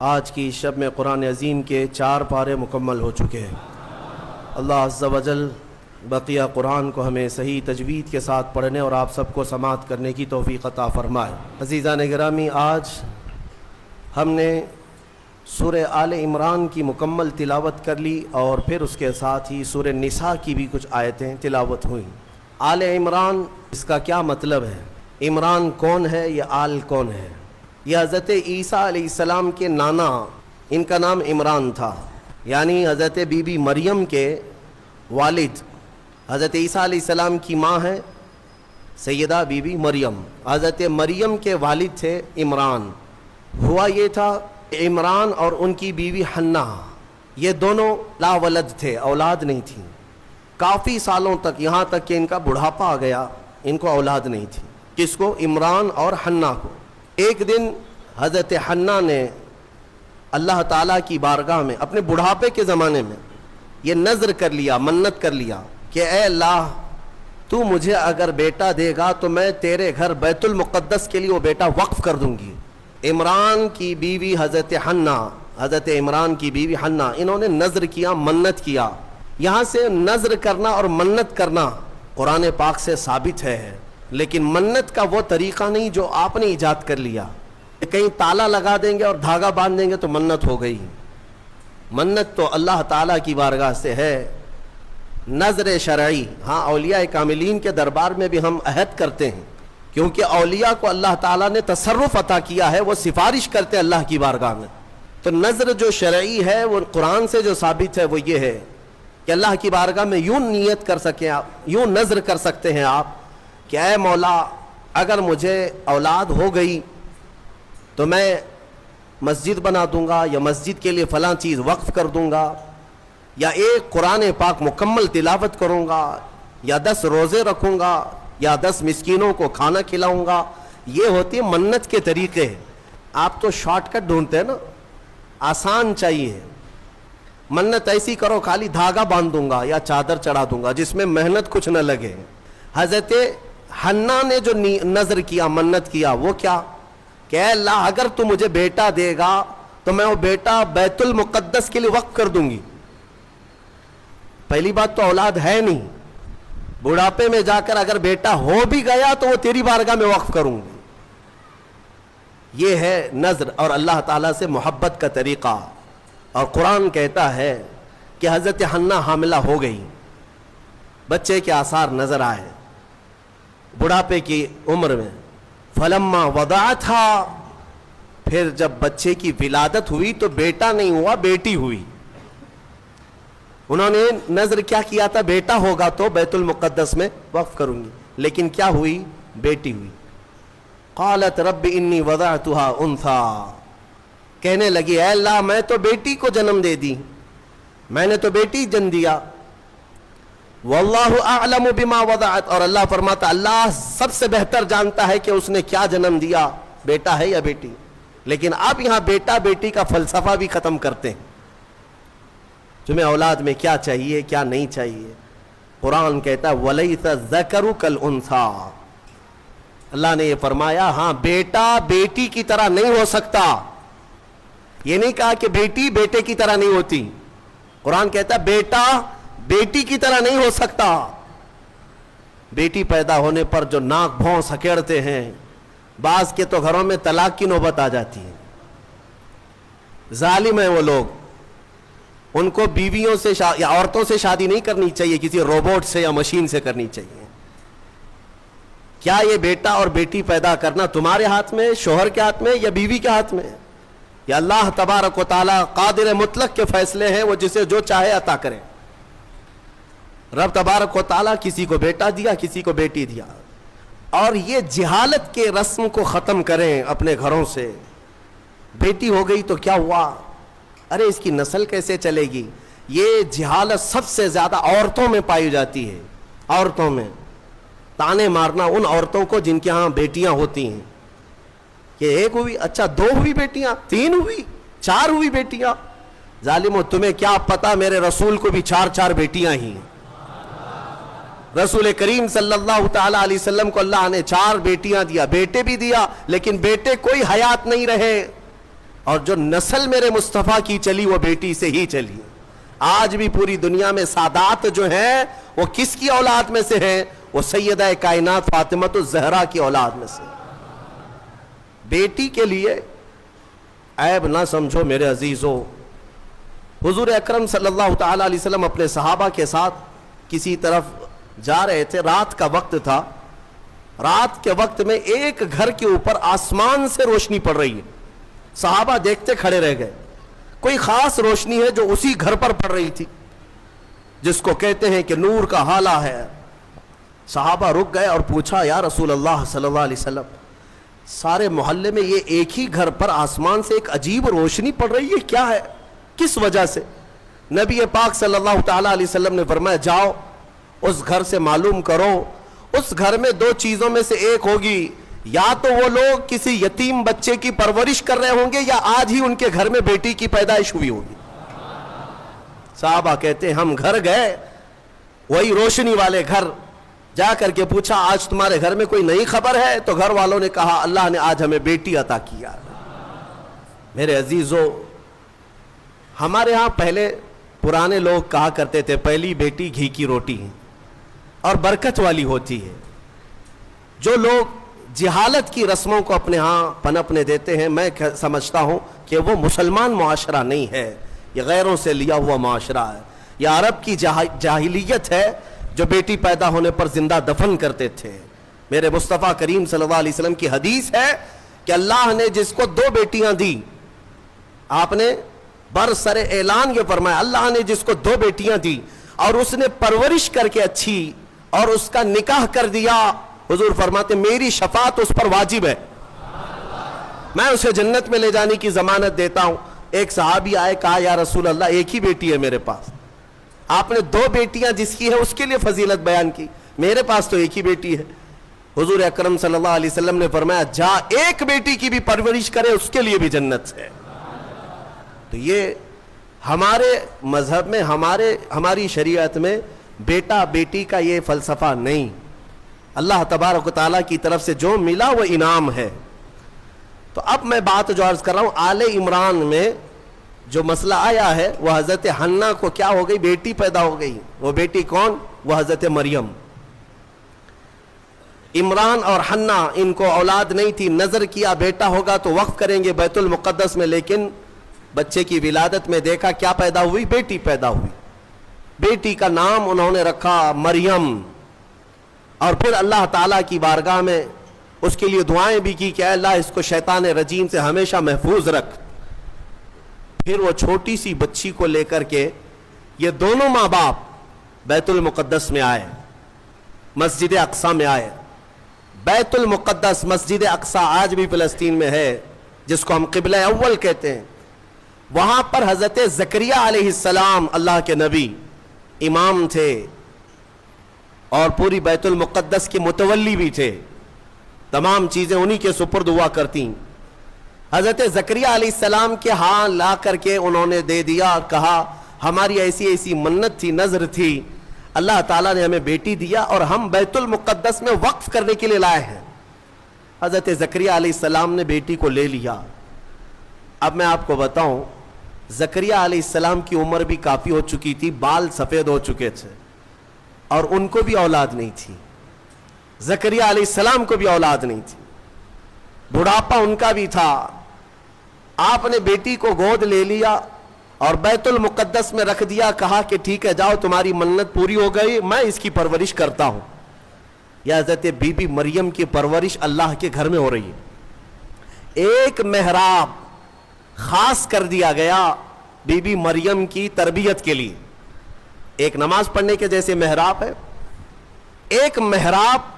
آج کی شب میں قرآن عظیم کے 4 پارے مکمل ہو چکے ہیں۔ اللہ عز و جل بقیہ قرآن کو ہمیں صحیح تجوید کے ساتھ پڑھنے اور آپ سب کو سماعت کرنے کی توفیق عطا فرمائے۔ عزیزان گرامی، آج ہم نے سورہ آل عمران کی مکمل تلاوت کر لی اور پھر اس کے ساتھ ہی سورہ نساء کی بھی کچھ آیتیں تلاوت ہوئیں۔ آل عمران، اس کا کیا مطلب ہے؟ عمران کون ہے؟ یہ آل کون ہے؟ یہ حضرت عیسیٰ علیہ السلام کے نانا، ان کا نام عمران تھا، یعنی حضرت بی بی مریم کے والد۔ حضرت عیسیٰ علیہ السلام کی ماں ہے سیدہ بی بی مریم، حضرت مریم کے والد تھے عمران۔ ہوا یہ تھا عمران اور ان کی بیوی حنہ، یہ دونوں لا ولد تھے، اولاد نہیں تھی کافی سالوں تک، یہاں تک کہ ان کا بڑھاپا آ گیا، ان کو اولاد نہیں تھی۔ کس کو؟ عمران اور حنہ کو۔ ایک دن حضرت حنہ نے اللہ تعالیٰ کی بارگاہ میں اپنے بڑھاپے کے زمانے میں یہ نذر کر لیا، منت کر لیا کہ اے اللہ، تو مجھے اگر بیٹا دے گا تو میں تیرے گھر بیت المقدس کے لیے وہ بیٹا وقف کر دوں گی۔ عمران کی بیوی حضرت حنہ، حضرت عمران کی بیوی حنہ، انہوں نے نذر کیا، منت کیا۔ یہاں سے نذر کرنا اور منت کرنا قرآن پاک سے ثابت ہے، لیکن منت کا وہ طریقہ نہیں جو آپ نے ایجاد کر لیا۔ کہیں تالا لگا دیں گے اور دھاگا باندھ دیں گے تو منت ہو گئی۔ منت تو اللہ تعالیٰ کی بارگاہ سے ہے، نذر شرعی۔ ہاں، اولیاء کاملین کے دربار میں بھی ہم عہد کرتے ہیں، کیونکہ اولیاء کو اللہ تعالیٰ نے تصرف عطا کیا ہے، وہ سفارش کرتے ہیں اللہ کی بارگاہ میں۔ تو نذر جو شرعی ہے وہ قرآن سے جو ثابت ہے وہ یہ ہے کہ اللہ کی بارگاہ میں یوں نیت کر سکیں آپ، یوں نذر کر سکتے ہیں آپ کہ اے مولا، اگر مجھے اولاد ہو گئی تو میں مسجد بنا دوں گا، یا مسجد کے لیے فلاں چیز وقف کر دوں گا، یا ایک قرآن پاک مکمل تلاوت کروں گا، یا 10 روزے رکھوں گا، یا 10 مسکینوں کو کھانا کھلاؤں گا۔ یہ ہوتی ہے منت کے طریقے۔ آپ تو شارٹ کٹ ڈھونڈتے ہیں نا، آسان چاہیے۔ منت ایسی کرو، خالی دھاگا باندھ دوں گا یا چادر چڑھا دوں گا جس میں محنت کچھ نہ لگے۔ حضرت حنہ نے جو نذر کیا، منت کیا، وہ کیا کہ اے اللہ، اگر تو مجھے بیٹا دے گا تو میں وہ بیٹا بیت المقدس کے لیے وقف کر دوں گی۔ پہلی بات تو اولاد ہے نہیں، بڑھاپے میں جا کر اگر بیٹا ہو بھی گیا تو وہ تیری بارگاہ میں وقف کروں گی۔ یہ ہے نذر اور اللہ تعالیٰ سے محبت کا طریقہ۔ اور قرآن کہتا ہے کہ حضرت حنہ حاملہ ہو گئی، بچے کے آثار نظر آئے بڑھاپے کی عمر میں۔ فلما وضعتھا، پھر جب بچے کی ولادت ہوئی تو بیٹا نہیں ہوا، بیٹی ہوئی۔ انہوں نے نذر کیا کیا تھا؟ بیٹا ہوگا تو بیت المقدس میں وقف کروں گی، لیکن کیا ہوئی؟ بیٹی ہوئی۔ قالت رب انی وضعتها انثى، کہنے لگی اے اللہ، میں تو بیٹی کو جنم دے دی، میں نے تو بیٹی جن دیا۔ واللہ اعلم بما وضعت، اور اللہ فرماتا اللہ سب سے بہتر جانتا ہے کہ اس نے کیا جنم دیا، بیٹا ہے یا بیٹی۔ لیکن اب یہاں بیٹا بیٹی کا فلسفہ بھی ختم کرتے ہیں۔ تمہیں اولاد میں کیا چاہیے، کیا نہیں چاہیے؟ قرآن کہتا ہے وَلَيْسَ الذَّكَرُ كَالْأُنثَىٰ، اللہ نے یہ فرمایا ہاں، بیٹا بیٹی کی طرح نہیں ہو سکتا۔ یہ نہیں کہا کہ بیٹی بیٹے کی طرح نہیں ہوتی، قرآن کہتا ہے بیٹا بیٹی کی طرح نہیں ہو سکتا۔ بیٹی پیدا ہونے پر جو ناک بھون سکیڑتے ہیں، بعض کے تو گھروں میں طلاق کی نوبت آ جاتی ہے۔ ظالم ہیں وہ لوگ، ان کو بیویوں سے یا عورتوں سے شادی نہیں کرنی چاہیے، کسی روبوٹ سے یا مشین سے کرنی چاہیے۔ کیا یہ بیٹا اور بیٹی پیدا کرنا تمہارے ہاتھ میں، شوہر کے ہاتھ میں، یا بیوی کے ہاتھ میں؟ یا اللہ تبارک و تعالی قادر مطلق کے فیصلے ہیں، وہ جسے جو چاہے عطا کرے۔ رب تبارک و تعالیٰ کسی کو بیٹا دیا، کسی کو بیٹی دیا۔ اور یہ جہالت کے رسم کو ختم کریں اپنے گھروں سے۔ بیٹی ہو گئی تو کیا ہوا؟ ارے اس کی نسل کیسے چلے گی؟ یہ جہالت سب سے زیادہ عورتوں میں پائی جاتی ہے۔ عورتوں میں تانے مارنا ان عورتوں کو جن کے ہاں بیٹیاں ہوتی ہیں کہ ایک ہوئی، اچھا 2 ہوئی بیٹیاں، 3 ہوئی، 4 ہوئی بیٹیاں۔ ظالمو، تمہیں کیا پتا میرے رسول کو بھی 4 بیٹیاں ہی ہیں۔ رسول کریم صلی اللہ تعالیٰ علیہ وسلم کو اللہ نے 4 بیٹیاں دیا، بیٹے بھی دیا، لیکن بیٹے کوئی حیات نہیں رہے، اور جو نسل میرے مصطفیٰ کی چلی وہ بیٹی سے ہی چلی. آج بھی پوری دنیا میں سادات جو ہیں وہ کس کی اولاد میں سے ہیں؟ وہ سیدہ کائنات فاطمہ الزہرا کی اولاد میں سے. بیٹی کے لیے عیب نہ سمجھو میرے عزیزو. حضور اکرم صلی اللہ تعالی علیہ وسلم اپنے صحابہ کے ساتھ کسی طرف جا رہے تھے. رات کا وقت تھا. رات کے وقت میں ایک گھر کے اوپر آسمان سے روشنی پڑ رہی ہے. صحابہ دیکھتے کھڑے رہ گئے. کوئی خاص روشنی ہے جو اسی گھر پر پڑ رہی تھی جس کو کہتے ہیں کہ نور کا حالہ ہے. صحابہ رک گئے اور پوچھا یا رسول اللہ صلی اللہ علیہ وسلم سارے محلے میں یہ ایک ہی گھر پر آسمان سے ایک عجیب روشنی پڑ رہی ہے, کیا ہے, کس وجہ سے؟ نبی پاک صلی اللہ تعالی علیہ وسلم نے فرمایا جاؤ اس گھر سے معلوم کرو. اس گھر میں دو چیزوں میں سے ایک ہوگی, یا تو وہ لوگ کسی یتیم بچے کی پرورش کر رہے ہوں گے یا آج ہی ان کے گھر میں بیٹی کی پیدائش ہوئی ہوگی. صحابہ کہتے ہیں ہم گھر گئے, وہی روشنی والے گھر, جا کر کے پوچھا آج تمہارے گھر میں کوئی نئی خبر ہے؟ تو گھر والوں نے کہا اللہ نے آج ہمیں بیٹی عطا کیا. میرے عزیزو, ہمارے ہاں پہلے پرانے لوگ کہا کرتے تھے پہلی بیٹی گھی کی روٹی ہے اور برکت والی ہوتی ہے. جو لوگ جہالت کی رسموں کو اپنے ہاں پنپنے دیتے ہیں, میں سمجھتا ہوں کہ وہ مسلمان معاشرہ نہیں ہے, یہ غیروں سے لیا ہوا معاشرہ ہے. یہ عرب کی جاہلیت ہے جو بیٹی پیدا ہونے پر زندہ دفن کرتے تھے. میرے مصطفیٰ کریم صلی اللہ علیہ وسلم کی حدیث ہے کہ اللہ نے جس کو دو بیٹیاں دی, آپ نے برسر اعلان یہ فرمایا اللہ نے جس کو دو بیٹیاں دی اور اس نے پرورش کر کے اچھی اور اس کا نکاح کر دیا, حضور فرماتے میری شفاعت اس پر واجب ہے, میں اسے جنت میں لے جانے کی ضمانت دیتا ہوں. ایک صحابی آئے, کہا یا رسول اللہ ایک ہی بیٹی ہے میرے پاس, آپ نے دو بیٹیاں جس کی ہے اس کے لیے فضیلت بیان کی, میرے پاس تو ایک ہی بیٹی ہے. حضور اکرم صلی اللہ علیہ وسلم نے فرمایا جا ایک بیٹی کی بھی پرورش کرے اس کے لیے بھی جنت ہے. تو یہ ہمارے مذہب میں ہماری شریعت میں بیٹا بیٹی کا یہ فلسفہ نہیں. اللہ تبارک و تعالیٰ کی طرف سے جو ملا وہ انعام ہے. تو اب میں بات جو عرض کر رہا ہوں, آل عمران میں جو مسئلہ آیا ہے وہ حضرت حنا کو کیا ہو گئی, بیٹی پیدا ہو گئی. وہ بیٹی کون؟ وہ حضرت مریم. عمران اور حنا ان کو اولاد نہیں تھی, نظر کیا بیٹا ہوگا تو وقف کریں گے بیت المقدس میں, لیکن بچے کی ولادت میں دیکھا کیا پیدا ہوئی, بیٹی پیدا ہوئی. بیٹی کا نام انہوں نے رکھا مریم, اور پھر اللہ تعالیٰ کی بارگاہ میں اس کے لیے دعائیں بھی کی کہ اے اللہ اس کو شیطان رجیم سے ہمیشہ محفوظ رکھ. پھر وہ چھوٹی سی بچی کو لے کر کے یہ دونوں ماں باپ بیت المقدس میں آئے, مسجد اقصی میں آئے. بیت المقدس مسجد اقصی آج بھی فلسطین میں ہے, جس کو ہم قبلہ اول کہتے ہیں. وہاں پر حضرت زکریا علیہ السلام اللہ کے نبی امام تھے اور پوری بیت المقدس کے متولی بھی تھے, تمام چیزیں انہی کے سپرد ہوا کرتی. حضرت زکریا علیہ السلام کے ہاں لا کر کے انہوں نے دے دیا اور کہا ہماری ایسی ایسی منت تھی, نظر تھی, اللہ تعالیٰ نے ہمیں بیٹی دیا اور ہم بیت المقدس میں وقف کرنے کے لیے لائے ہیں. حضرت زکریا علیہ السلام نے بیٹی کو لے لیا. اب میں آپ کو بتاؤں, زکریا علیہ السلام کی عمر بھی کافی ہو چکی تھی, بال سفید ہو چکے تھے اور ان کو بھی اولاد نہیں تھی. زکریا علیہ السلام کو بھی اولاد نہیں تھی, بڑھاپا ان کا بھی تھا. آپ نے بیٹی کو گود لے لیا اور بیت المقدس میں رکھ دیا, کہا کہ ٹھیک ہے جاؤ تمہاری منت پوری ہو گئی, میں اس کی پرورش کرتا ہوں. یا حضرت بی بی مریم کی پرورش اللہ کے گھر میں ہو رہی ہے. ایک محراب خاص کر دیا گیا بی بی مریم کی تربیت کے لیے. ایک نماز پڑھنے کے جیسے محراب ہے, ایک محراب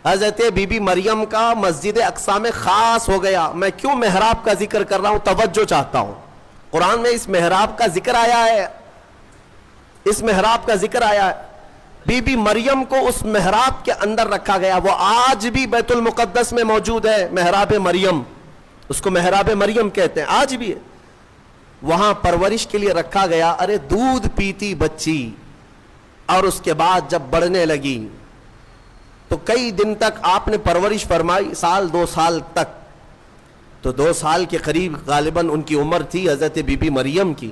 حضرت بی بی مریم کا مسجد اقصی میں خاص ہو گیا. میں کیوں محراب کا ذکر کر رہا ہوں, توجہ چاہتا ہوں. قرآن میں اس محراب کا ذکر آیا ہے, اس محراب کا ذکر آیا ہے. بی بی مریم کو اس محراب کے اندر رکھا گیا. وہ آج بھی بیت المقدس میں موجود ہے, محراب مریم, اس کو محراب مریم کہتے ہیں, آج بھی ہے. وہاں پرورش کے لیے رکھا گیا. ارے دودھ پیتی بچی, اور اس کے بعد جب بڑھنے لگی تو کئی دن تک آپ نے پرورش فرمائی, سال دو سال تک. تو 2 سال کے قریب غالباً ان کی عمر تھی حضرت بی بی مریم کی.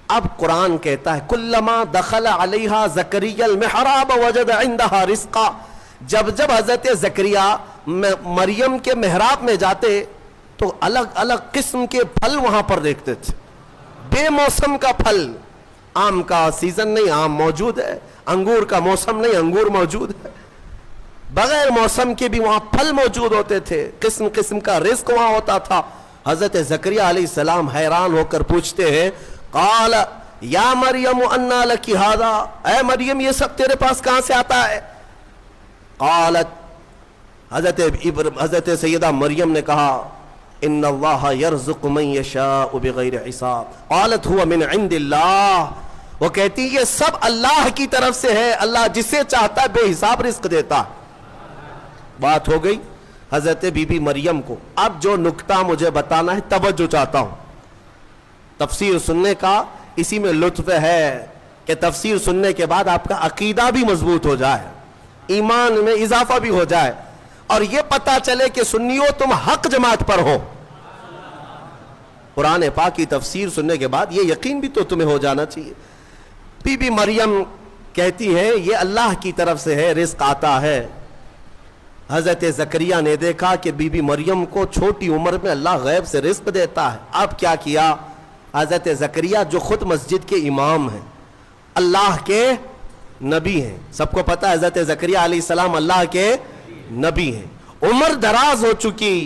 اب قرآن کہتا ہے کلما دخل علیہا زکریا المحراب وجد عندہا رزقا، جب جب حضرت زکریا مریم کے محراب میں جاتے تو الگ الگ قسم کے پھل وہاں پر دیکھتے تھے. بے موسم کا پھل، آم کا سیزن نہیں آم موجود ہے، انگور کا موسم نہیں انگور موجود ہے، بغیر موسم کے بھی وہاں پھل موجود ہوتے تھے، قسم قسم کا رزق وہاں ہوتا تھا. حضرت زکریا علیہ السلام حیران ہو کر پوچھتے ہیں قال یا مریم انا لکی ھذا، اے مریم یہ سب تیرے پاس کہاں سے آتا ہے؟ قالت، حضرت سیدہ مریم نے کہا ان اللہ یرزق من یشاء بغیر حساب. قالت هو من عند اللہ، وہ کہتی یہ سب اللہ کی طرف سے ہے، اللہ جسے چاہتا ہے بے حساب رزق دیتا. بات ہو گئی حضرت بی بی مریم کو. اب جو نکتہ مجھے بتانا ہے توجہ چاہتا ہوں. تفسیر سننے کا اسی میں لطف ہے کہ تفسیر سننے کے بعد آپ کا عقیدہ بھی مضبوط ہو جائے، ایمان میں اضافہ بھی ہو جائے، اور یہ پتا چلے کہ سنیو تم حق جماعت پر ہو. قرآن پاک کی تفسیر سننے کے بعد یہ یقین بھی تو تمہیں ہو جانا چاہیے. بی بی مریم کہتی ہے یہ اللہ کی طرف سے ہے، رزق آتا ہے. حضرت زکریا نے دیکھا کہ بی بی مریم کو چھوٹی عمر میں اللہ غیب سے رزق دیتا ہے. اب کیا کیا حضرت زکریا جو خود مسجد کے امام ہیں، اللہ کے نبی ہیں، سب کو پتا ہے حضرت زکریا علیہ السلام اللہ کے نبی ہیں، عمر دراز ہو چکی،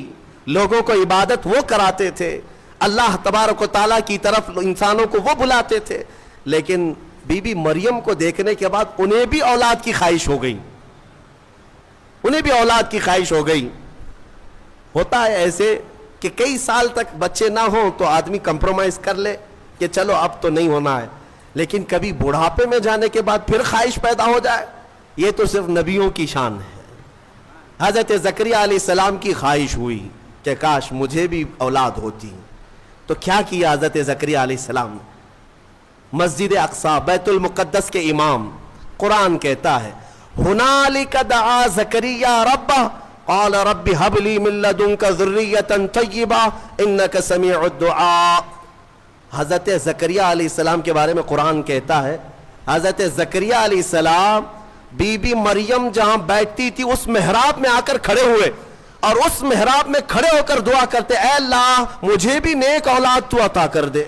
لوگوں کو عبادت وہ کراتے تھے، اللہ تبارک و تعالیٰ کی طرف انسانوں کو وہ بلاتے تھے. لیکن بی بی مریم کو دیکھنے کے بعد انہیں بھی اولاد کی خواہش ہو گئی، انہیں بھی اولاد کی خواہش ہو گئی. ہوتا ہے ایسے کہ کئی سال تک بچے نہ ہوں تو آدمی کمپرومائز کر لے کہ چلو اب تو نہیں ہونا ہے، لیکن کبھی بڑھاپے میں جانے کے بعد پھر خواہش پیدا ہو جائے، یہ تو صرف نبیوں کی شان ہے. حضرت زکریا علیہ السلام کی خواہش ہوئی کہ کاش مجھے بھی اولاد ہوتی. تو کیا کیا حضرت زکریا علیہ السلام؟ مسجد اقصی بیت المقدس کے امام، قرآن کہتا ہے ہنالک دعا زکریا ربہ قال رب هب لي من لدنك ذرية طیبہ انك سمیع الدعاء. حضرت زکریا علیہ السلام کے بارے میں قرآن کہتا ہے حضرت زکریا علیہ السلام بی بی مریم جہاں بیٹھتی تھی اس محراب میں آ کر کھڑے ہوئے، اور اس محراب میں کھڑے ہو کر دعا کرتے اے اللہ مجھے بھی نیک اولاد تو عطا کر دے.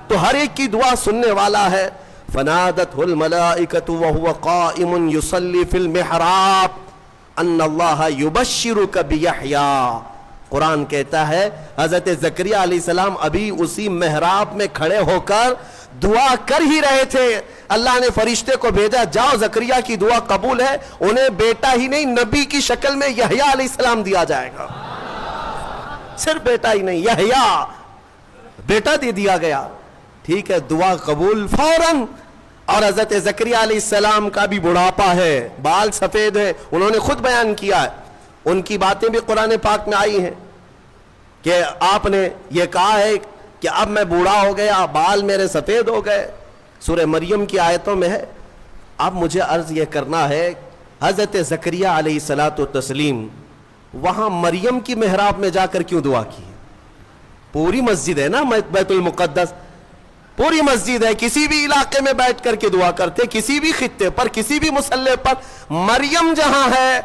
تو ہر ایک کی دعا سننے والا ہے. فنادته الملائکۃ وهو قائم یصلی فی المحراب ان اللہ یبشرک بیحییٰ. قرآن کہتا ہے حضرت زکریا علیہ السلام ابھی اسی محراب میں کھڑے ہو کر دعا کر ہی رہے تھے، اللہ نے فرشتے کو بھیجا جاؤ زکریا کی دعا قبول ہے، انہیں بیٹا ہی نہیں نبی کی شکل میں یحییٰ علیہ السلام دیا جائے گا. صرف بیٹا ہی نہیں یحییٰ بیٹا دے دیا گیا. ٹھیک ہے، دعا قبول فوراً. اور حضرت زکریا علیہ السلام کا بھی بڑھاپا ہے، بال سفید ہے، انہوں نے خود بیان کیا ہے، ان کی باتیں بھی قرآن پاک میں آئی ہیں کہ آپ نے یہ کہا ہے کہ اب میں بوڑھا ہو گیا، بال میرے سفید ہو گئے، سورہ مریم کی آیتوں میں ہے. اب مجھے عرض یہ کرنا ہے حضرت زکریا علیہ الصلاۃ والتسلیم وہاں مریم کی محراب میں جا کر کیوں دعا کی؟ پوری مسجد ہے نا بیت المقدس، پوری مسجد ہے، کسی بھی علاقے میں بیٹھ کر کے دعا کرتے، کسی بھی خطے پر، کسی بھی مصلی پر. مریم جہاں ہے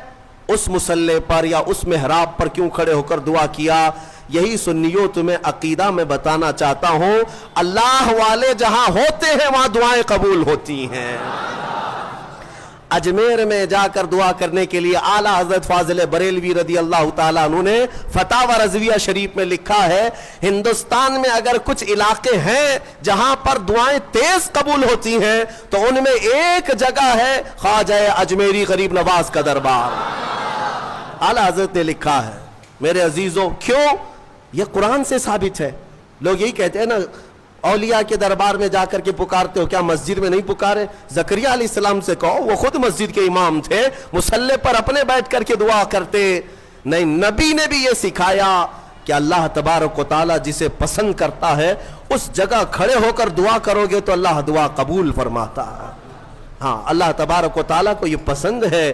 اس مصلی پر یا اس محراب پر کیوں کھڑے ہو کر دعا کیا؟ یہی سنیوں تمہیں عقیدہ میں بتانا چاہتا ہوں، اللہ والے جہاں ہوتے ہیں وہاں دعائیں قبول ہوتی ہیں. اجمیر میں جا کر دعا کرنے کے لیے اعلیٰ حضرت فاضل بریلوی رضی اللہ تعالیٰ عنہ نے فتاوی رضویہ شریف میں لکھا ہے ہندوستان میں اگر کچھ علاقے ہیں جہاں پر دعائیں تیز قبول ہوتی ہیں تو ان میں ایک جگہ ہے خواجہ اجمیری غریب نواز کا دربار. اعلیٰ حضرت نے لکھا ہے. میرے عزیزوں کیوں؟ یہ قرآن سے ثابت ہے. لوگ یہی کہتے ہیں نا اولیاء کے دربار میں جا کر کے پکارتے ہو، کیا مسجد میں نہیں پکارے؟ زکریا علیہ السلام سے کہو، وہ خود مسجد کے امام تھے، مصلی پر اپنے بیٹھ کر کے دعا کرتے. نہیں، نبی نے بھی یہ سکھایا کہ اللہ تبارک و تعالیٰ جسے پسند کرتا ہے اس جگہ کھڑے ہو کر دعا کرو گے تو اللہ دعا قبول فرماتا ہے. ہاں، اللہ تبارک و تعالیٰ کو یہ پسند ہے.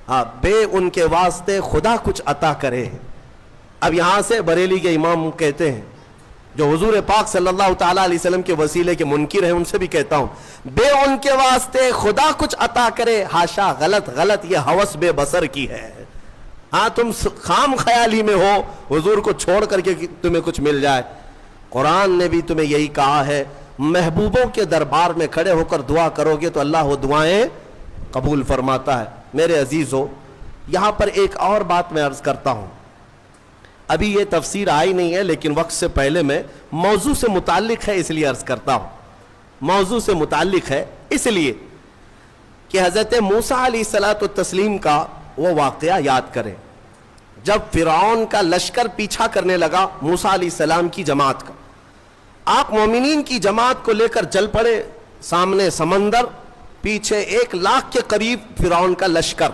ہاں، بے ان کے واسطے خدا کچھ عطا کرے. اب یہاں سے بریلی کے امام کہتے ہیں جو حضور پاک صلی اللہ تعالیٰ علیہ وسلم کے وسیلے کے منکر ہیں، ان سے بھی کہتا ہوں، بے ان کے واسطے خدا کچھ عطا کرے، ہاشا، غلط، یہ ہوس بے بصر کی ہے۔ ہاں تم خام خیالی میں ہو حضور کو چھوڑ کر کے تمہیں کچھ مل جائے۔ قرآن نے بھی تمہیں یہی کہا ہے، محبوبوں کے دربار میں کھڑے ہو کر دعا کرو گے تو اللہ وہ دعائیں قبول فرماتا ہے۔ میرے عزیزو، یہاں پر ایک اور بات میں عرض کرتا ہوں، ابھی یہ تفسیر آئی نہیں ہے لیکن وقت سے پہلے میں موضوع سے متعلق ہے اس لیے عرض کرتا ہوں۔ موضوع سے متعلق ہے اس لیے کہ حضرت موسیٰ علیہ الصلاۃ والتسلیم کا وہ واقعہ یاد کریں جب فرعون کا لشکر پیچھا کرنے لگا موسیٰ علیہ السلام کی جماعت کا۔ آپ مومنین کی جماعت کو لے کر چل پڑے، سامنے سمندر، پیچھے 1,00,000 کے قریب فرعون کا لشکر،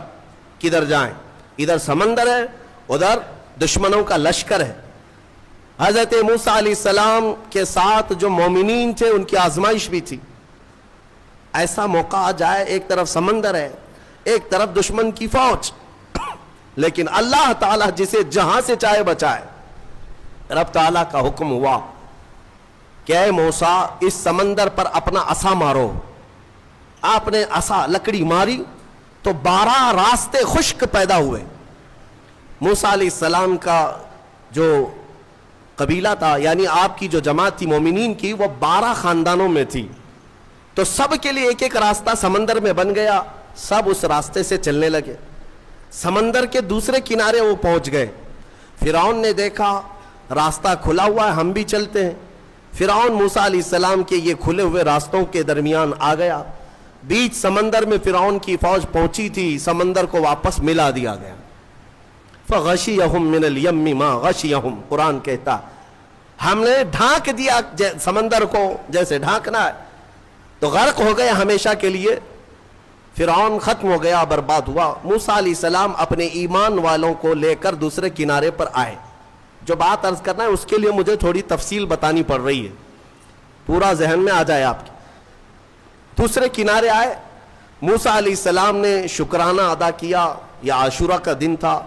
کدھر جائیں؟ ادھر سمندر ہے، ادھر دشمنوں کا لشکر ہے۔ حضرت موسیٰ علیہ السلام کے ساتھ جو مومنین تھے ان کی آزمائش بھی تھی، ایسا موقع آ جائے ایک طرف سمندر ہے ایک طرف دشمن کی فوج، لیکن اللہ تعالیٰ جسے جہاں سے چاہے بچائے۔ رب تعالیٰ کا حکم ہوا کہ اے موسیٰ اس سمندر پر اپنا عصا مارو۔ آپ نے عصا لکڑی ماری تو 12 راستے خشک پیدا ہوئے۔ موسیٰ علیہ السلام کا جو قبیلہ تھا، یعنی آپ کی جو جماعت تھی مومنین کی، وہ 12 خاندانوں میں تھی، تو سب کے لیے ایک ایک راستہ سمندر میں بن گیا، سب اس راستے سے چلنے لگے۔ سمندر کے دوسرے کنارے وہ پہنچ گئے۔ فرعون نے دیکھا راستہ کھلا ہوا ہے، ہم بھی چلتے ہیں۔ فرعون موسیٰ علیہ السلام کے یہ کھلے ہوئے راستوں کے درمیان آ گیا۔ بیچ سمندر میں فرعون کی فوج پہنچی تھی، سمندر کو واپس ملا دیا گیا۔ فَغَشِيَهُم مِّنَ الْيَمِّ مَا غَشِيَهُم، قرآن کہتا ہم نے ڈھانک دیا سمندر کو جیسے ڈھانکنا ہے، تو غرق ہو گئے ہمیشہ کے لیے۔ فرعون ختم ہو گیا، برباد ہوا۔ موسیٰ علیہ السلام اپنے ایمان والوں کو لے کر دوسرے کنارے پر آئے۔ جو بات عرض کرنا ہے اس کے لیے مجھے تھوڑی تفصیل بتانی پڑ رہی ہے، پورا ذہن میں آ جائے آپ کے۔ دوسرے کنارے آئے، موسیٰ علیہ السلام نے شکرانہ ادا کیا، یہ عاشورہ کا دن تھا۔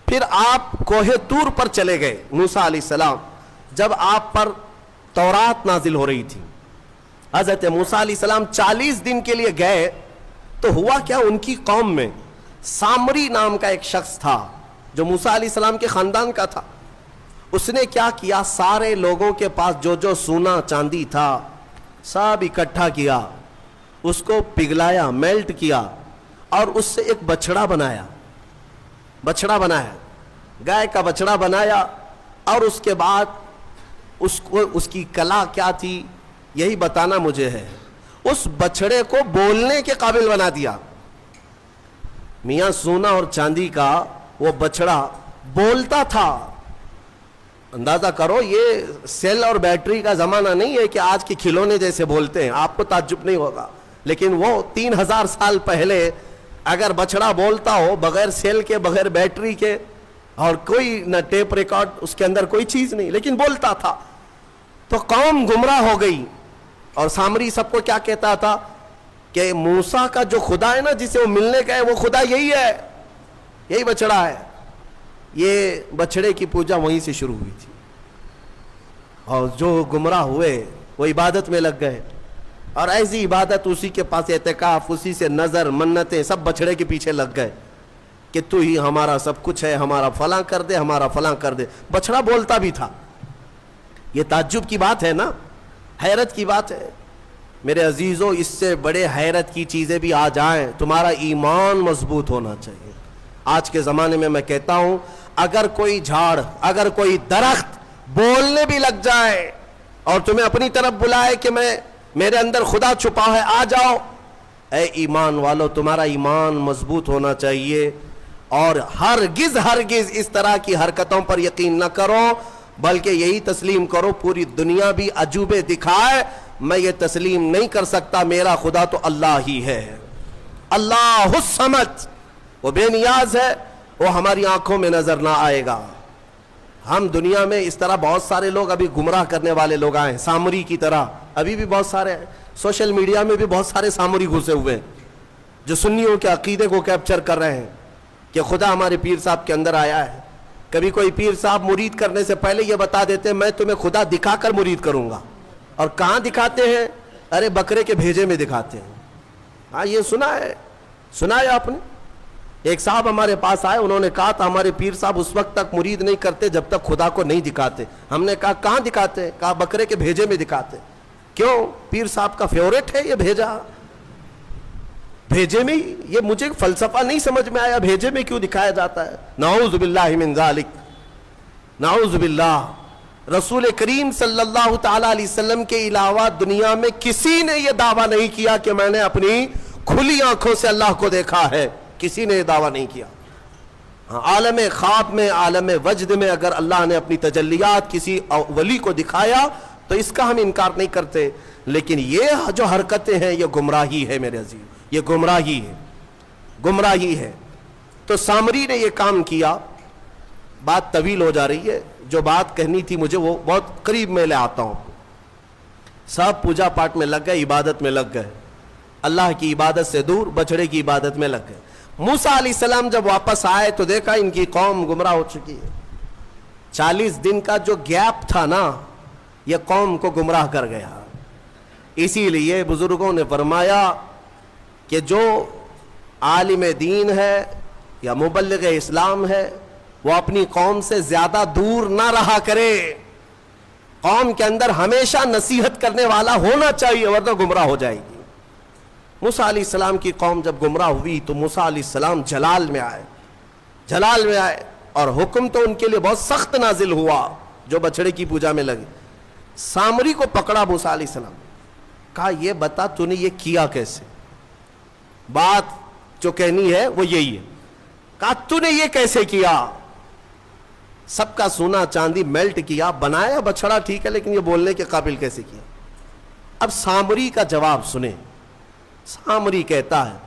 پھر آپ کوہ طور پر چلے گئے موسیٰ علیہ السلام، جب آپ پر تورات نازل ہو رہی تھی۔ حضرت موسیٰ علیہ السلام 40 دن کے لیے گئے تو ہوا کیا، ان کی قوم میں سامری نام کا ایک شخص تھا جو موسیٰ علیہ السلام کے خاندان کا تھا۔ اس نے کیا کیا، سارے لوگوں کے پاس جو جو سونا چاندی تھا سب اکٹھا کیا، اس کو پگھلایا، میلٹ کیا، اور اس سے ایک بچڑا بنایا، گائے کا بچڑا بنایا، اور اس کے بعد اس کی کلا کیا تھی یہی بتانا مجھے ہے، اس بچڑے کو بولنے کے قابل بنا دیا۔ میاں سونا اور چاندی کا وہ بچڑا بولتا تھا۔ اندازہ کرو، یہ سیل اور بیٹری کا زمانہ نہیں ہے کہ آج کے کھلونے جیسے بولتے ہیں، آپ کو تعجب نہیں ہوگا، لیکن وہ 3000 سال پہلے اگر بچڑا بولتا ہو بغیر سیل کے، بغیر بیٹری کے، اور کوئی نہ ٹیپ ریکارڈ، اس کے اندر کوئی چیز نہیں، لیکن بولتا تھا، تو قوم گمراہ ہو گئی۔ اور سامری سب کو کیا کہتا تھا کہ موسیٰ کا جو خدا ہے نا جسے وہ ملنے کا ہے، وہ خدا یہی ہے، یہی بچڑا ہے۔ یہ بچڑے کی پوجا وہیں سے شروع ہوئی تھی، اور جو گمراہ ہوئے وہ عبادت میں لگ گئے، اور ایسی عبادت، اسی کے پاس اعتکاف، اسی سے نظر، منتیں، سب بچڑے کے پیچھے لگ گئے کہ تو ہی ہمارا سب کچھ ہے، ہمارا فلاں کر دے، ہمارا فلاں کر دے۔ بچڑا بولتا بھی تھا۔ یہ تعجب کی بات ہے نا، حیرت کی بات ہے۔ میرے عزیزو، اس سے بڑے حیرت کی چیزیں بھی آ جائیں، تمہارا ایمان مضبوط ہونا چاہیے۔ آج کے زمانے میں کہتا ہوں، اگر کوئی جھاڑ، اگر کوئی درخت بولنے بھی لگ جائے اور تمہیں اپنی طرف بلائے کہ میرے اندر خدا چھپا ہے، آ جاؤ، اے ایمان والو، تمہارا ایمان مضبوط ہونا چاہیے، اور ہرگز اس طرح کی حرکتوں پر یقین نہ کرو، بلکہ یہی تسلیم کرو، پوری دنیا بھی عجوبے دکھائے، میں یہ تسلیم نہیں کر سکتا، میرا خدا تو اللہ ہی ہے، اللہ الصمد، وہ بے نیاز ہے، وہ ہماری آنکھوں میں نظر نہ آئے گا۔ ہم دنیا میں اس طرح بہت سارے لوگ ابھی گمراہ کرنے والے لوگ آئے ہیں، سامری کی طرح، ابھی بھی بہت سارے ہیں، سوشل میڈیا میں بھی بہت سارے سامری گھسے ہوئے ہیں جو سنیوں کے عقیدے کو کیپچر کر رہے ہیں کہ خدا ہمارے پیر صاحب کے اندر آیا ہے، کبھی کوئی پیر صاحب مرید کرنے سے پہلے یہ بتا دیتے ہیں میں تمہیں خدا دکھا کر مرید کروں گا، اور کہاں دکھاتے ہیں؟ ارے بکرے کے بھیجے میں دکھاتے ہیں۔ ہاں یہ سنا ہے آپ نے؟ ایک صاحب ہمارے پاس آئے، انہوں نے کہا تھا ہمارے پیر صاحب اس وقت تک مرید نہیں کرتے جب تک خدا کو نہیں دکھاتے۔ ہم نے کہا کہاں دکھاتے ہیں؟ کہا بکرے کے بھیجے میں دکھاتے۔ کیوں؟ پیر صاحب کا فیورٹ ہے یہ بھیجا، بھیجے میں یہ مجھے فلسفہ نہیں سمجھ میں آیا، بھیجے میں کیوں دکھایا جاتا ہے؟ نعوذ باللہ من ذالک، نعوذ باللہ۔ رسول کریم صلی اللہ تعالیٰ علیہ وسلم کے علاوہ دنیا میں کسی نے یہ دعویٰ نہیں کیا کہ میں نے اپنی کھلی آنکھوں سے اللہ کو دیکھا ہے، کسی نے یہ دعویٰ نہیں کیا۔ عالم خواب میں، عالم وجد میں اگر اللہ نے اپنی تجلیات کسی ولی کو دکھایا تو اس کا ہم انکار نہیں کرتے، لیکن یہ جو حرکتیں ہیں یہ گمراہی ہے میرے عزیز، یہ گمراہی ہے۔ تو سامری نے یہ کام کیا۔ بات طویل ہو جا رہی ہے، جو بات کہنی تھی مجھے وہ بہت قریب میں لے آتا ہوں۔ سب پوجا پاٹ میں لگ گئے، عبادت میں لگ گئے، اللہ کی عبادت سے دور بچڑے کی عبادت میں لگ گئے۔ موسیٰ علیہ السلام جب واپس آئے تو دیکھا ان کی قوم گمراہ ہو چکی ہے۔ 40 دن کا جو گیپ تھا نا، یہ قوم کو گمراہ کر گیا۔ اسی لیے بزرگوں نے فرمایا کہ جو عالم دین ہے یا مبلغ اسلام ہے وہ اپنی قوم سے زیادہ دور نہ رہا کرے، قوم کے اندر ہمیشہ نصیحت کرنے والا ہونا چاہیے، ورنہ گمراہ ہو جائے گی۔ موسیٰ علیہ السلام کی قوم جب گمراہ ہوئی تو موسیٰ علیہ السلام جلال میں آئے اور حکم تو ان کے لیے بہت سخت نازل ہوا جو بچڑے کی پوجا میں لگے۔ سامری کو پکڑا موسیٰ علیہ السلام، کہا یہ بتا تو نے یہ کیا کیسے؟ بات جو کہنی ہے وہ یہی ہے۔ کہا تو نے یہ کیسے کیا؟ سب کا سونا چاندی میلٹ کیا، بنایا بچڑا ٹھیک ہے، لیکن یہ بولنے کے قابل کیسے کیا؟ اب سامری کا جواب سنیں۔ سامری کہتا ہے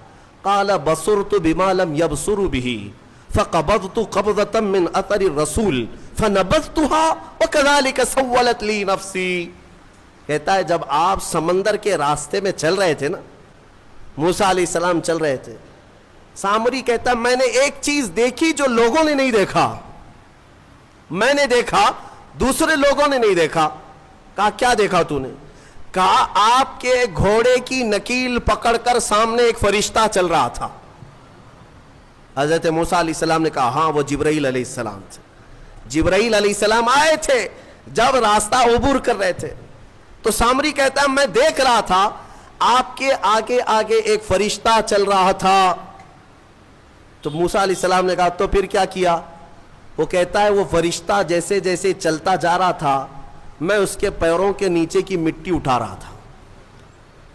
قال بصرت بما لم يبصروا به فقبضت قبضة من اثر الرسول فنبذتها وكذلك سولت لي نفسي۔ کہتا ہے جب آپ سمندر کے راستے میں چل رہے تھے نا، موسیٰ علیہ السلام چل رہے تھے، سامری کہتا ہے میں نے ایک چیز دیکھی جو لوگوں نے نہیں دیکھا، میں نے دیکھا دوسرے لوگوں نے نہیں دیکھا۔ کہا کیا دیکھا تو نے؟ کہا آپ کے گھوڑے کی نکیل پکڑ کر سامنے ایک فرشتہ چل رہا تھا۔ حضرت موسیٰ علیہ السلام نے کہا ہاں وہ جبرائیل علیہ السلام تھے، جبرائیل علیہ السلام آئے تھے جب راستہ عبور کر رہے تھے۔ تو سامری کہتا ہے میں دیکھ رہا تھا آپ کے آگے آگے ایک فرشتہ چل رہا تھا۔ تو موسیٰ علیہ السلام نے کہا تو پھر کیا کیا؟ وہ کہتا ہے وہ فرشتہ جیسے جیسے چلتا جا رہا تھا میں اس کے پیروں کے نیچے کی مٹی اٹھا رہا تھا۔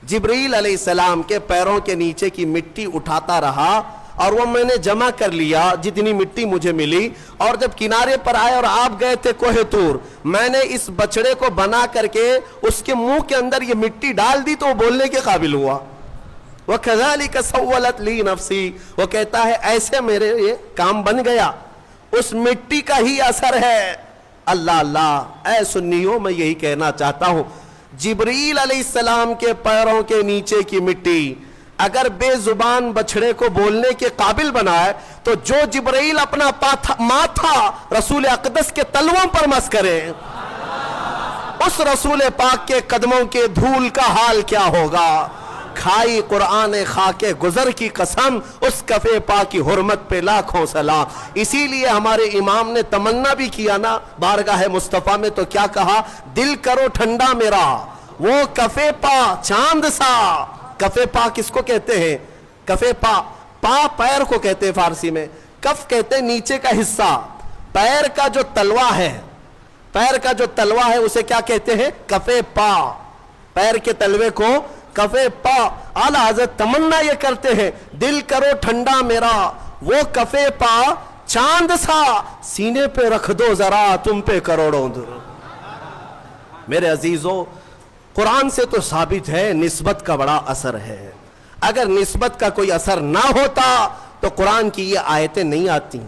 جبرائیل علیہ السلام کے پیروں کے نیچے کی مٹی اٹھاتا رہا اور وہ میں نے جمع کر لیا جتنی مٹی مجھے ملی، اور جب کنارے پر آئے اور آپ گئے تھے کوہ طور، میں نے اس بچڑے کو بنا کر کے اس کے منہ کے اندر یہ مٹی ڈال دی تو وہ بولنے کے قابل ہوا۔ وَكَذَلِكَ سَوَّلَتْ لِي نَفْسِي، وہ کہتا ہے ایسے میرے یہ کام بن گیا، اس مٹی کا ہی اثر ہے۔ اللہ اللہ، اے سنیوں میں یہی کہنا چاہتا ہوں، جبرائیل علیہ السلام کے پیروں کے نیچے کی مٹی اگر بے زبان بچڑے کو بولنے کے قابل بنائے تو جو جبرائیل اپنا ماتھا رسول اقدس کے تلووں پر مس کرے، اس رسول پاک کے قدموں کے دھول کا حال کیا ہوگا؟ کھائی قرآن خاک گزر کی قسم، اس کفے پاک کی حرمت پہ لاکھوں سلام۔ اسی لیے ہمارے امام نے تمنا بھی کیا نا بارگاہ مصطفیٰ میں، تو کیا کہا؟ دل کرو ٹھنڈا میرا وہ کفے پا چاند سا۔ کفے پا کس کو کہتے ہیں؟ کفے پا، پا پیر کو کہتے ہیں فارسی میں، کف کہتے ہیں نیچے کا حصہ، پیر کا جو تلوا ہے، پیر کا جو تلوا ہے اسے کیا کہتے ہیں؟ کفے پا، پیر کے تلوے کو کفے پا۔ اعلیٰ حضرت تمنا یہ کرتے ہیں دل کرو ٹھنڈا میرا وہ کفے پا چاند سا، سینے پہ رکھ دو ذرا تم پہ کروڑوں در۔ میرے عزیزو، قرآن سے تو ثابت ہے نسبت کا بڑا اثر ہے۔ اگر نسبت کا کوئی اثر نہ ہوتا تو قرآن کی یہ آیتیں نہیں آتی۔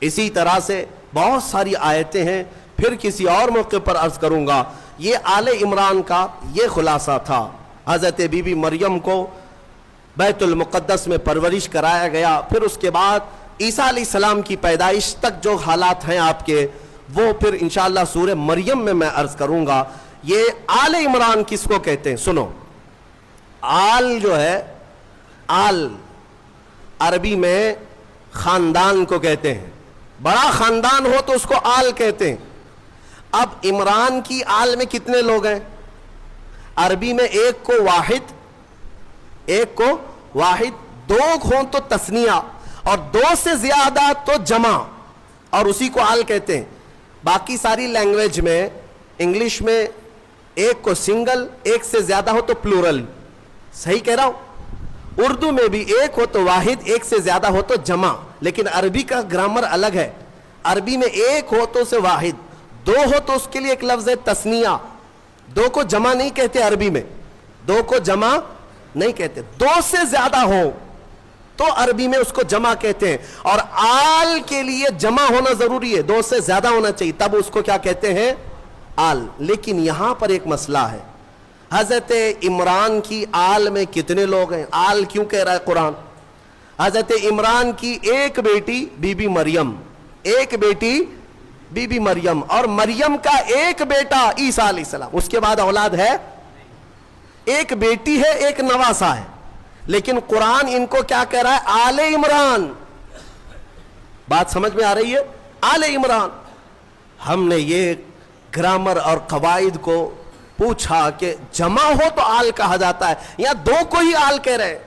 اسی طرح سے بہت ساری آیتیں ہیں، پھر کسی اور موقع پر عرض کروں گا۔ یہ آل عمران کا یہ خلاصہ تھا۔ حضرت بی بی مریم کو بیت المقدس میں پرورش کرایا گیا، پھر اس کے بعد عیسیٰ علیہ السلام کی پیدائش تک جو حالات ہیں آپ کے، وہ پھر انشاءاللہ سورہ مریم میں عرض کروں گا۔ یہ آل عمران کس کو کہتے ہیں؟ سنو، آل جو ہے، آل عربی میں خاندان کو کہتے ہیں، بڑا خاندان ہو تو اس کو آل کہتے ہیں۔ اب عمران کی آل میں کتنے لوگ ہیں؟ عربی میں ایک کو واحد، ایک کو واحد، دو ہوں تو تثنیہ، اور دو سے زیادہ تو جمع، اور اسی کو آل کہتے ہیں۔ باقی ساری لینگویج میں، انگلش میں ایک کو سنگل، ایک سے زیادہ ہو تو پلورل، صحیح کہہ رہا ہوں؟ اردو میں بھی ایک ہو تو واحد، ایک سے زیادہ ہو تو جمع، لیکن عربی کا گرامر الگ ہے۔ عربی میں ایک ہو تو اسے واحد، دو ہو تو اس کے لیے ایک لفظ ہے تثنیہ، دو کو جمع نہیں کہتے عربی میں، دو کو جمع نہیں کہتے، دو سے زیادہ ہو تو عربی میں اس کو جمع کہتے ہیں، اور آل کے لیے جمع ہونا ضروری ہے، دو سے زیادہ ہونا چاہیے، تب اس کو کیا کہتے ہیں؟ آل۔ لیکن یہاں پر ایک مسئلہ ہے، حضرت عمران کی آل میں کتنے لوگ ہیں؟ آل کیوں کہہ رہا ہے قرآن؟ حضرت عمران کی ایک بیٹی بی بی مریم، ایک بیٹی بی بی مریم، اور مریم کا ایک بیٹا عیسیٰ علیہ السلام، اس کے بعد اولاد ہے، ایک بیٹی ہے، ایک نواسا ہے، لیکن قرآن ان کو کیا کہہ رہا ہے؟ آل عمران۔ بات سمجھ میں آ رہی ہے؟ آل عمران۔ ہم نے یہ گرامر اور قواعد کو پوچھا کہ جمع ہو تو آل کہا جاتا ہے، یا دو کو ہی آل کہہ رہے ہیں؟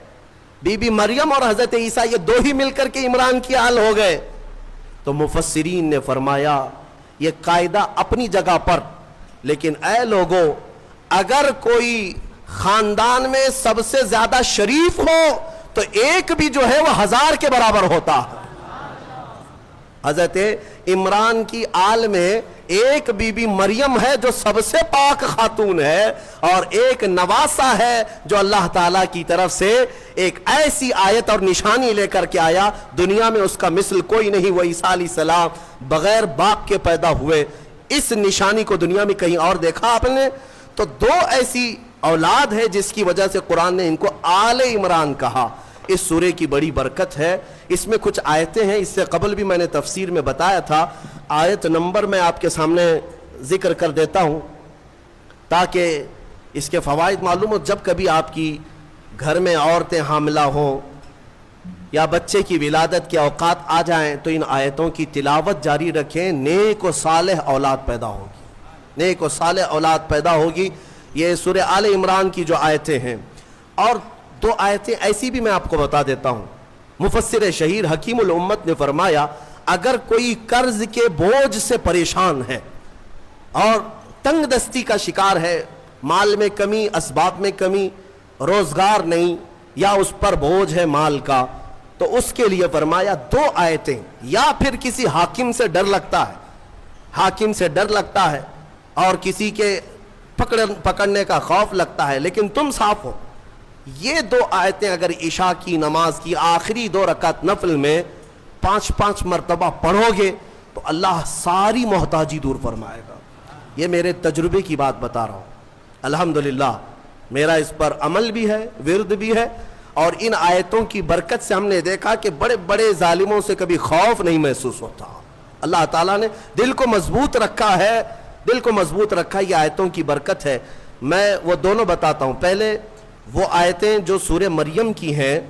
بی بی مریم اور حضرت عیسیٰ یہ دو ہی مل کر کے عمران کی آل ہو گئے۔ تو مفسرین نے فرمایا یہ قاعدہ اپنی جگہ پر، لیکن اے لوگوں، اگر کوئی خاندان میں سب سے زیادہ شریف ہو تو ایک بھی جو ہے وہ 1000 کے برابر ہوتا ہے۔ حضرت عمران کی آل میں ایک بی بی مریم ہے جو سب سے پاک خاتون ہے، اور ایک نواسا ہے جو اللہ تعالیٰ کی طرف سے ایک ایسی آیت اور نشانی لے کر کے آیا، دنیا میں اس کا مثل کوئی نہیں۔ وہ عیسیٰ علیہ السلام بغیر باپ کے پیدا ہوئے، اس نشانی کو دنیا میں کہیں اور دیکھا آپ نے؟ تو دو ایسی اولاد ہے جس کی وجہ سے قرآن نے ان کو آل عمران کہا۔ اس سورے کی بڑی برکت ہے، اس میں کچھ آیتیں ہیں، اس سے قبل بھی میں نے تفسیر میں بتایا تھا، آیت نمبر میں آپ کے سامنے ذکر کر دیتا ہوں تاکہ اس کے فوائد معلوم ہو۔ جب کبھی آپ کی گھر میں عورتیں حاملہ ہوں یا بچے کی ولادت کے اوقات آ جائیں تو ان آیتوں کی تلاوت جاری رکھیں، نیک و صالح اولاد پیدا ہوگی، نیک و صالح اولاد پیدا ہوگی۔ یہ سورہ آل عمران کی جو آیتیں ہیں، اور دو آیتیں ایسی بھی میں آپ کو بتا دیتا ہوں۔ مفسر شہیر حکیم الامت نے فرمایا اگر کوئی قرض کے بوجھ سے پریشان ہے اور تنگ دستی کا شکار ہے، مال میں کمی، اسباب میں کمی، روزگار نہیں، یا اس پر بوجھ ہے مال کا، تو اس کے لیے فرمایا دو آیتیں، یا پھر کسی حاکم سے ڈر لگتا ہے، حاکم سے ڈر لگتا ہے اور کسی کے پکڑنے کا خوف لگتا ہے، لیکن تم صاف ہو، یہ دو آیتیں اگر عشاء کی نماز کی آخری 2 رکعت نفل میں 5 مرتبہ پڑھو گے تو اللہ ساری محتاجی دور فرمائے گا۔ یہ میرے تجربے کی بات بتا رہا ہوں، الحمدللہ میرا اس پر عمل بھی ہے، ورد بھی ہے، اور ان آیتوں کی برکت سے ہم نے دیکھا کہ بڑے بڑے ظالموں سے کبھی خوف نہیں محسوس ہوتا۔ اللہ تعالیٰ نے دل کو مضبوط رکھا ہے، دل کو مضبوط رکھا، یہ آیتوں کی برکت ہے۔ میں وہ دونوں بتاتا ہوں۔ پہلے وہ آیتیں جو سورہ مریم کی ہیں،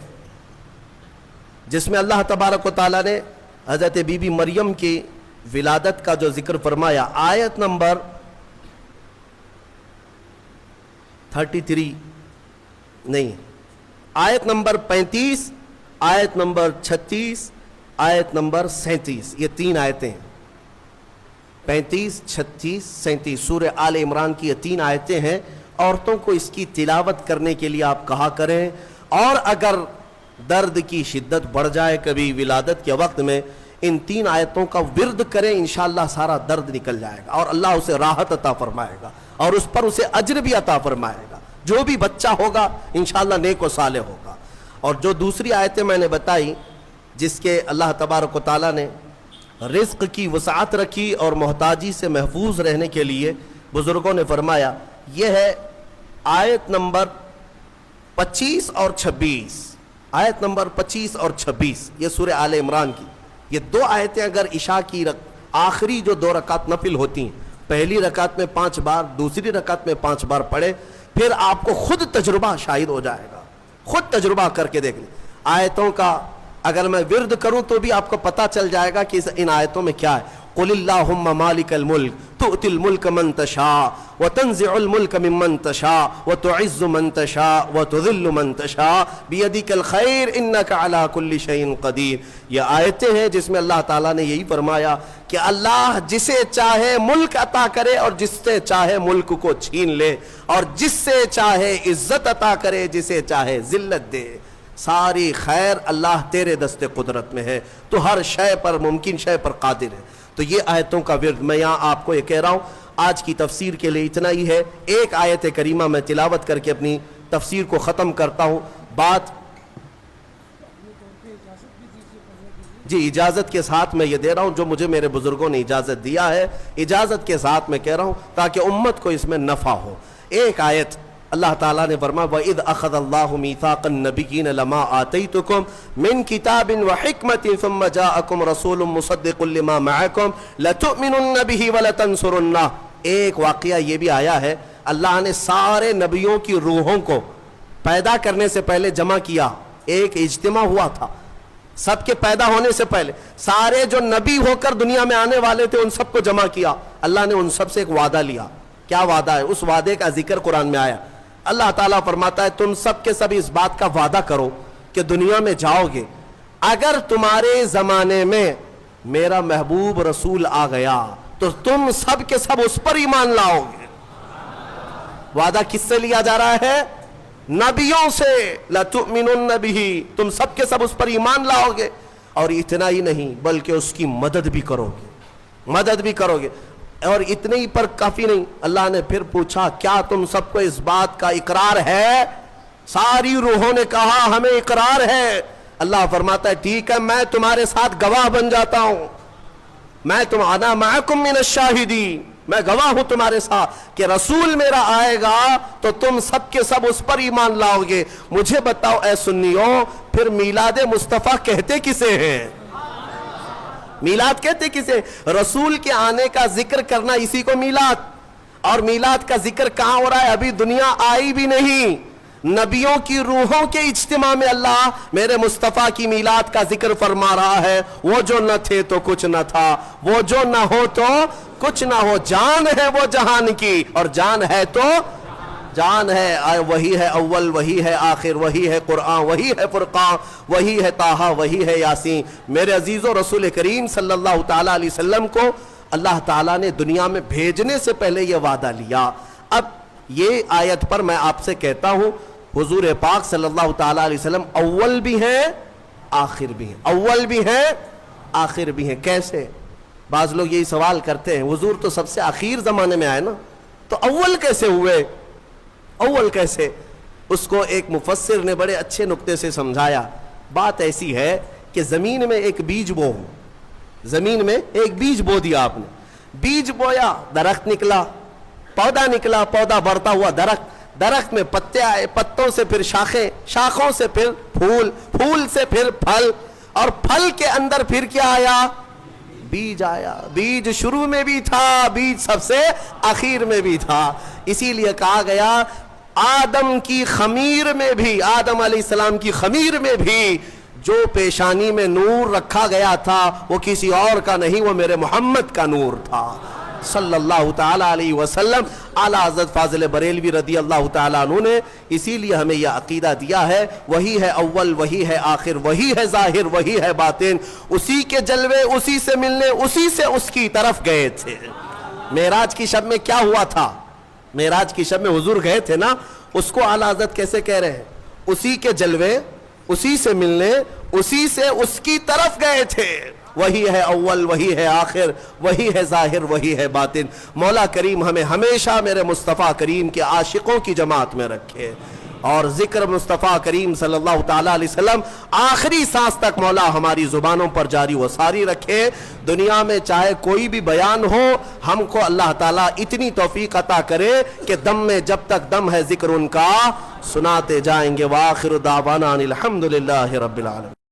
جس میں اللہ تبارک و تعالیٰ نے حضرت بی بی مریم کی ولادت کا جو ذکر فرمایا، آیت نمبر 33 نہیں، آیت نمبر 35، آیت نمبر 36، آیت نمبر 37، یہ 3 آیتیں ہیں، 35، 36، 37 سورہ آل عمران کی یہ 3 آیتیں ہیں۔ عورتوں کو اس کی تلاوت کرنے کے لیے آپ کہا کریں، اور اگر درد کی شدت بڑھ جائے کبھی ولادت کے وقت میں، ان 3 آیتوں کا ورد کریں، انشاءاللہ سارا درد نکل جائے گا، اور اللہ اسے راحت عطا فرمائے گا، اور اس پر اسے اجر بھی عطا فرمائے گا۔ جو بھی بچہ ہوگا انشاءاللہ نیک و صالح ہوگا۔ اور جو دوسری آیتیں میں نے بتائی، جس کے اللہ تبارک و تعالیٰ نے رزق کی وسعت رکھی اور محتاجی سے محفوظ رہنے کے لیے بزرگوں نے فرمایا، یہ ہے آیت نمبر 25 اور 26، آیت نمبر 25 اور 26 یہ سورہ آل عمران کی یہ دو آیتیں اگر عشاء کی آخری جو 2 رکعت نفل ہوتی ہیں، پہلی رکعت میں 5 بار، دوسری رکعت میں 5 بار پڑھے، پھر آپ کو خود تجربہ شاہد ہو جائے گا، خود تجربہ کر کے دیکھ لیں آیتوں کا۔ اگر میں ورد کروں تو بھی آپ کو پتہ چل جائے گا کہ ان آیتوں میں کیا ہے۔ قل اللہم مالک الملک تؤتی الملک من تشاء وتنزع الملک ممن تشاء وتعز من تشاء وتذل من تشاء بیدک الخیر انک علی کل شیء قدیر۔ یہ آیتیں ہیں جس میں اللہ تعالیٰ نے یہی فرمایا کہ اللہ جسے چاہے ملک عطا کرے اور جس سے چاہے ملک کو چھین لے، اور جس سے چاہے عزت عطا کرے، جسے چاہے ذلت دے۔ ساری خیر اللہ تیرے دست قدرت میں ہے، تو ہر شے پر، ممکن شے پر قادر ہے۔ تو یہ آیتوں کا ورد میں یہاں آپ کو یہ کہہ رہا ہوں۔ آج کی تفسیر کے لیے اتنا ہی ہے۔ ایک آیت کریمہ میں تلاوت کر کے اپنی تفسیر کو ختم کرتا ہوں۔ بات جی اجازت کے ساتھ میں یہ دے رہا ہوں، جو مجھے میرے بزرگوں نے اجازت دیا ہے، اجازت کے ساتھ میں کہہ رہا ہوں تاکہ امت کو اس میں نفع ہو۔ ایک آیت اللہ تعالیٰ نے فرمایا وَإِذْ أَخَذَ اللَّهُ مِيثَاقَ النَّبِيِّينَ لَمَا آتَيْتُكُم مِّن كِتَابٍ وَحِكْمَةٍ ثُمَّ جَاءَكُمْ رَسُولٌ مُصَدِّقٌ لِّمَا مَعَكُمْ لَتُؤْمِنُنَّ بِهِ وَلَتَنصُرُنَّهُ۔ ایک واقعہ یہ بھی آیا ہے، اللہ نے سارے نبیوں کی روحوں کو پیدا کرنے سے پہلے جمع کیا، ایک اجتماع ہوا تھا سب کے پیدا ہونے سے پہلے، سارے جو نبی ہو کر دنیا میں آنے والے تھے ان سب کو جمع کیا۔ اللہ نے ان سب سے ایک وعدہ لیا۔ کیا وعدہ ہے؟ اس وعدے کا ذکر قرآن میں آیا۔ اللہ تعالیٰ فرماتا ہے تم سب کے سب اس بات کا وعدہ کرو کہ دنیا میں جاؤ گے، اگر تمہارے زمانے میں میرا محبوب رسول آ گیا تو تم سب کے سب اس پر ایمان لاؤ گے۔ وعدہ کس سے لیا جا رہا ہے؟ نبیوں سے۔ لَتُؤْمِنُنَّ بِهِ، تم سب کے سب اس پر ایمان لاؤ گے، اور اتنا ہی نہیں بلکہ اس کی مدد بھی کرو گے، مدد بھی کرو گے۔ اور اتنے ہی پر کافی نہیں، اللہ نے پھر پوچھا کیا تم سب کو اس بات کا اقرار ہے؟ ساری روحوں نے کہا ہمیں اقرار ہے۔ اللہ فرماتا ہے ٹھیک ہے، میں تمہارے ساتھ گواہ بن جاتا ہوں، میں انا معکم من الشاہدین، میں گواہ ہوں تمہارے ساتھ کہ رسول میرا آئے گا تو تم سب کے سب اس پر ایمان لاؤ گے۔ مجھے بتاؤ اے سنیوں، پھر میلاد مصطفیٰ کہتے کسے ہیں؟ میلاد کہتے کسے؟ رسول کے آنے کا ذکر کرنا اسی کو میلاد۔ اور میلاد کا ذکر کہاں ہو رہا ہے؟ ابھی دنیا آئی بھی نہیں، نبیوں کی روحوں کے اجتماع میں اللہ میرے مصطفیٰ کی میلاد کا ذکر فرما رہا ہے۔ وہ جو نہ تھے تو کچھ نہ تھا، وہ جو نہ ہو تو کچھ نہ ہو، جان ہے وہ جہان کی، اور جان ہے تو جان ہے۔ وہی ہے اول، وہی ہے آخر، وہی ہے قرآن، وہی ہے فرقان، وہی ہے طٰہٰ، وہی ہے یاسین۔ میرے عزیزو، رسول کریم صلی اللہ تعالیٰ علیہ وسلم کو اللہ تعالیٰ نے دنیا میں بھیجنے سے پہلے یہ وعدہ لیا۔ اب یہ آیت پر میں آپ سے کہتا ہوں حضور پاک صلی اللہ تعالیٰ علیہ وسلم اول بھی ہیں آخر بھی ہیں، اول بھی ہیں آخر بھی ہیں۔ کیسے؟ بعض لوگ یہی سوال کرتے ہیں حضور تو سب سے آخر زمانے میں آئے نا، تو اول کیسے ہوئے؟ اول کیسے؟ اس کو ایک مفسر نے بڑے اچھے نقطے سے سمجھایا۔ بات ایسی ہے کہ زمین میں ایک بیج بو، زمین میں ایک بیج بو دیا آپ نے، بیج بویا، درخت نکلا، پودا نکلا، پودا بڑھتا ہوا درخت، درخت میں پتے آئے، پتوں سے پھر شاخیں، شاخوں سے پھر پھول، پھول سے پھر پھل، اور پھل کے اندر پھر کیا آیا؟ بیج آیا۔ بیج شروع میں بھی تھا، بیج سب سے آخر میں بھی تھا۔ اسی لیے کہا گیا آدم کی خمیر میں بھی، آدم علیہ السلام کی خمیر میں بھی جو پیشانی میں نور رکھا گیا تھا وہ کسی اور کا نہیں، وہ میرے محمد کا نور تھا صلی اللہ تعالیٰ علیہ وسلم۔ اعلیٰ حضرت فاضل بریلوی رضی اللہ تعالیٰ عنہ نے اسی لیے ہمیں یہ عقیدہ دیا ہے، وہی ہے اول، وہی ہے آخر، وہی ہے ظاہر، وہی ہے باطن، اسی کے جلوے اسی سے ملنے، اسی سے اس کی طرف گئے تھے۔ معراج کی شب میں کیا ہوا تھا؟ معراج کی شب میں حضور گئے تھے نا، اس کو اعلیٰ حضرت کیسے کہہ رہے ہیں؟ اسی کے جلوے اسی سے ملنے، اسی سے اس کی طرف گئے تھے۔ وہی ہے اول، وہی ہے آخر، وہی ہے ظاہر، وہی ہے باطن۔ مولا کریم ہمیں ہمیشہ میرے مصطفیٰ کریم کے عاشقوں کی جماعت میں رکھے۔ اور ذکر مصطفیٰ کریم صلی اللہ تعالیٰ علیہ وسلم آخری سانس تک مولا ہماری زبانوں پر جاری و ساری رکھے. دنیا میں چاہے کوئی بھی بیان ہو ہم کو اللہ تعالیٰ اتنی توفیق عطا کرے کہ دم میں جب تک دم ہے ذکر ان کا سناتے جائیں گے. وآخر دعوانا الحمدللہ رب العالمین.